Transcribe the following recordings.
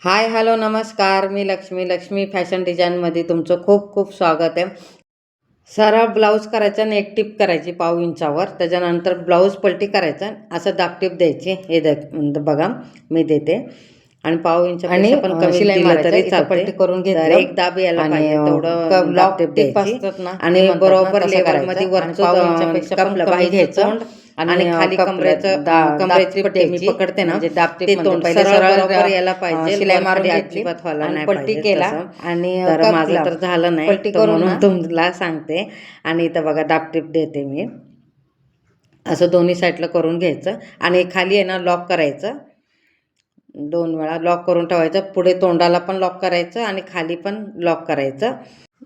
Hi hello नमस्कार. मी Lakshmi fashion डिझाईनमध्ये तुमचं खूप खूप स्वागत आहे. सरळ ब्लाऊज करायचा आणि एक टिप करायची पाव इंचावर. त्याच्यानंतर ब्लाऊज पलटी करायचा, असं दाबटीप द्यायची. हे बघा मी देते. आणि पाव इंचापेक्षा पण कमी शिलाई दिलं तरी चालते. पलटी करून घेतलं एक दाब यायला पाहिजे तेवढं ब्लॉक टिप असतात ना, आणि बरोबर लेवलमध्ये वरचं पाव इंचापेक्षा पण कमी घ्यायचं. आणि खाली कमरेची पट्टी मी पकडते ना, म्हणजे दाबटीप ते तोंड पहिले सरळ बरोबर यायला पाहिजे. शिलाई मारून अजिबात व्हायला नाही पलटी केला आणि तर माझं तर झालं नाही पलटी करून म्हणून तुम्हाला सांगते. आणि इथं बघा दाबटीप देते मी. असं दोन्ही साईडला करून घ्यायचं आणि खाली आहे ना लॉक करायचं. 2 वेळा लॉक करून ठेवायचं. पुढे तोंडाला पण लॉक करायचं आणि खाली पण लॉक करायचं.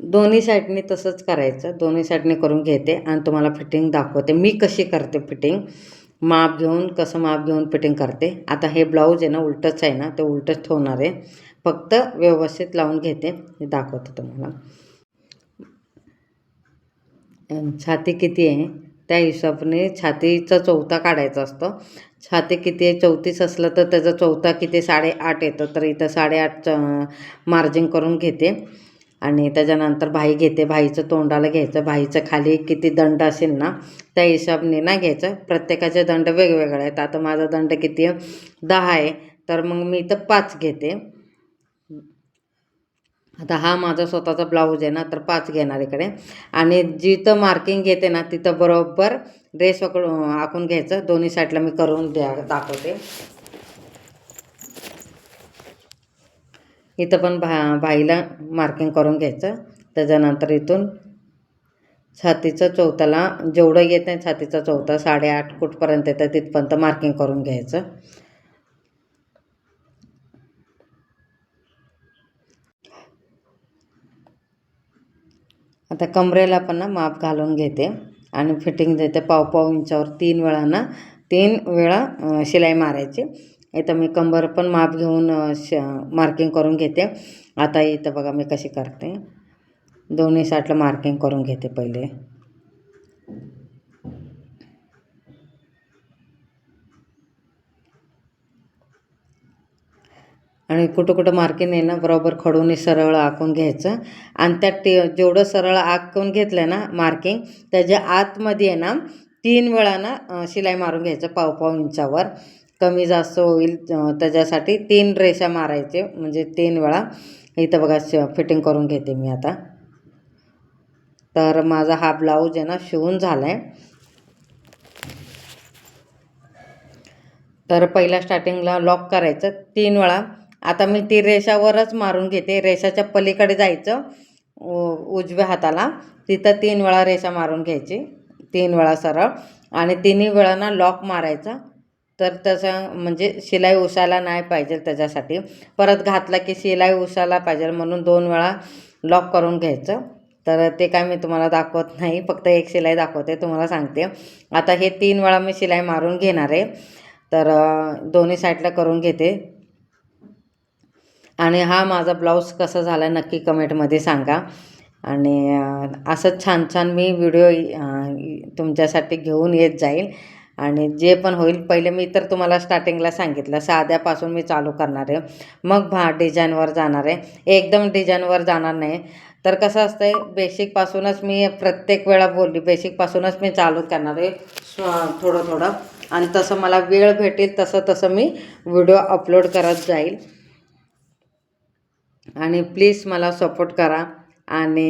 दोन्ही साईडनी तसंच करायचं. दोन्ही साईडनी करून घेते आणि तुम्हाला फिटिंग दाखवते मी कशी करते फिटिंग. माप घेऊन फिटिंग करते. आता हे ब्लाऊज आहे ना उलटंच आहे ना, ते उलटंच ठेवणार आहे. फक्त व्यवस्थित लावून घेते, हे दाखवते तुम्हाला. छाती किती आहे त्या हिशोबाने छातीचा चौथा काढायचा असतो. छाती किती आहे 34 असलं तर त्याचा चौथा किती 8.5 येतं. तर इथं 8.5 मार्जिन करून घेते. आणि त्याच्यानंतर भाई घेते. भाईचं तोंडाला घ्यायचं. भाईचं खाली किती दंड असेल ना त्या हिशोबाने नाही घ्यायचं. प्रत्येकाचे दंड वेगवेगळे आहेत. आता माझा दंड किती आहे 10 आहे, तर मग मी इथं 5 घेते. आता हा माझा स्वतःचा ब्लाऊज आहे ना, तर 5 घेणार इकडे. आणि जिथं मार्किंग घेते ना तिथं बरोबर ड्रेस आखून घ्यायचं. दोन्ही साईडला मी करून दाखवते. इथं पण भाईला मार्किंग करून घ्यायचं. त्याच्यानंतर इथून छातीचं चौथाला जेवढं येत नाही छातीचा चौथा 8.5 कुठपर्यंत येतं तिथपर्यंत मार्किंग करून घ्यायचं. आता कमरेला पण ना माप घालून घेते आणि फिटिंग देते. पाव इंचावर 3 वेळा ना 3 वेळा शिलाई मारायची. इथं मी कंबर पण माप घेऊन मार्किंग करून घेते. आता इथं बघा मी कशी करते. दोन्ही साईडला मार्किंग करून घेते पहिले. आणि कुठं मार्किंग आहे ना बरोबर खडून सरळ आखून घ्यायचं. आणि त्यात जेवढं सरळ आखून घेतलं ना मार्किंग त्याच्या आतमध्ये आहे ना 3 वेळा ना शिलाई मारून घ्यायचं. पाव इंचावर कमी जास्त होईल त्याच्यासाठी 3 रेषा मारायचे, म्हणजे 3 वेळा. इथं बघा फिटिंग करून घेते मी आता. तर माझा हा ब्लाऊज आहे ना शिवून झाला आहे. तर पहिल्या स्टार्टिंगला लॉक करायचं 3 वेळा. आता मी ती रेषावरच मारून घेते. रेषाच्या पलीकडे जायचं उजव्या हाताला, तिथं 3 वेळा रेषा मारून घ्यायची. 3 वेळा सरळ आणि तिन्ही वेळांना लॉक मारायचा. तर तसं म्हणजे शिलाई उसायला नाही पाहिजे. त्याच्यासाठी परत घातला की शिलाई उसायला पाहिजे म्हणून 2 वेळा लॉक करून घ्यायचं. तर ते काय मी तुम्हाला दाखवत नाही, फक्त एक शिलाई दाखवते तुम्हाला सांगते. आता हे 3 वेळा मी शिलाई मारून घेणार आहे. तर दोन्ही साईडला करून घेते. आणि हा माझा ब्लाऊज कसा झाला नक्की कमेंटमध्ये सांगा. आणि असंच छान छान मी व्हिडिओ तुमच्यासाठी घेऊन येत जाईल. आणि जे पण होईल पहिले मी तर तुम्हाला स्टार्टिंगला सांगितलं साध्यापासून मी चालू करणार आहे, मग डिझाईनवर जाणार आहे. एकदम डिझाईनवर जाणार नाही. तर कसं असतं आहे बेसिकपासूनच मी प्रत्येक वेळा बोलली बेसिकपासूनच मी चालू करणार आहे थोडं. आणि तसं मला वेळ भेटेल तसं मी व्हिडिओ अपलोड करत जाईल. आणि प्लीज मला सपोर्ट करा. आणि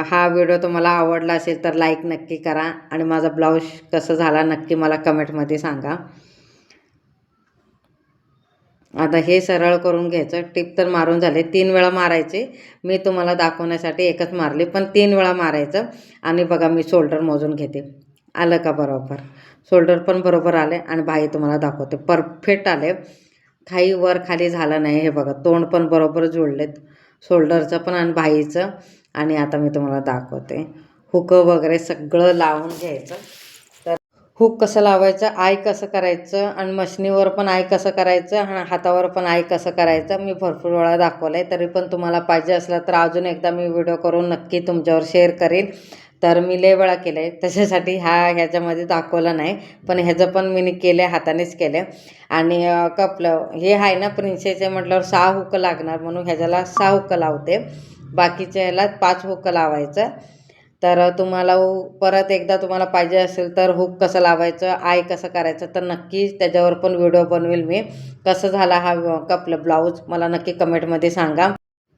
हा व्हिडिओ तुम्हाला आवडला असेल तर लाईक नक्की करा. आणि माझा ब्लाऊज कसं झाला नक्की मला कमेंटमध्ये सांगा. आता हे सरळ करून घ्यायचं. टिप तर मारून झाले. 3 वेळा मारायचे. मी तुम्हाला दाखवण्यासाठी एकच मारली, पण 3 वेळा मारायचं. आणि बघा मी शोल्डर मोजून घेते. आलं का बरोबर? शोल्डर पण बरोबर आले आणि बाही तुम्हाला दाखवते परफेक्ट आले. काही वर खाली झालं नाही. हे बघा तोंड पण बरोबर जोडलेत शोल्डरचं पण आणि बाहीचं. आणि आता मी तुम्हाला दाखवते हुक वगैरे सगळं लावून घ्यायचं. तर हुक कसं लावायचं, आय कसं करायचं, आणि मशनीवर पण आय कसं करायचं आणि हातावर पण आय कसं करायचं मी भरपूर वेळा दाखवलं आहे. तरी पण तुम्हाला पाहिजे असलं तर अजून एकदा मी व्हिडिओ करून नक्की तुमच्यावर शेअर करेन. तर मी लय वेळा केलं आहे, त्याच्यासाठी ह्याच्यामध्ये दाखवलं नाही. पण ह्याचं पण मी केलं आहे, हातानेच केलं आहे. आणि कपलं हे आहे ना प्रिन्सेस आहे म्हटल्यावर 6 हुक लागणार, म्हणून ह्याच्याला 6 हुक लावते. बाकीच्या ह्याला 5 हुक लावायचं. तर तुम्हाला परत एकदा तुम्हाला पाहिजे असेल तर हुक कसं लावायचं, आय कसं करायचं, तर नक्कीच त्याच्यावर पण व्हिडिओ बनवेल मी. कसं झाला हा कपलं ब्लाऊज मला नक्की कमेंटमध्ये सांगा.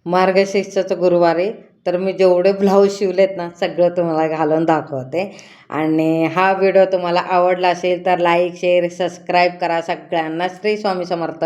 मार्गशीर्षाचं गुरुवार आहे, तर मी जेवढे ब्लाऊज शिवलेत ना सगळं तुम्हाला घालून दाखवते. आणि हा व्हिडिओ तुम्हाला आवडला असेल तर लाईक शेअर सबस्क्राईब करा. सगळ्यांना श्री स्वामी समर्थ.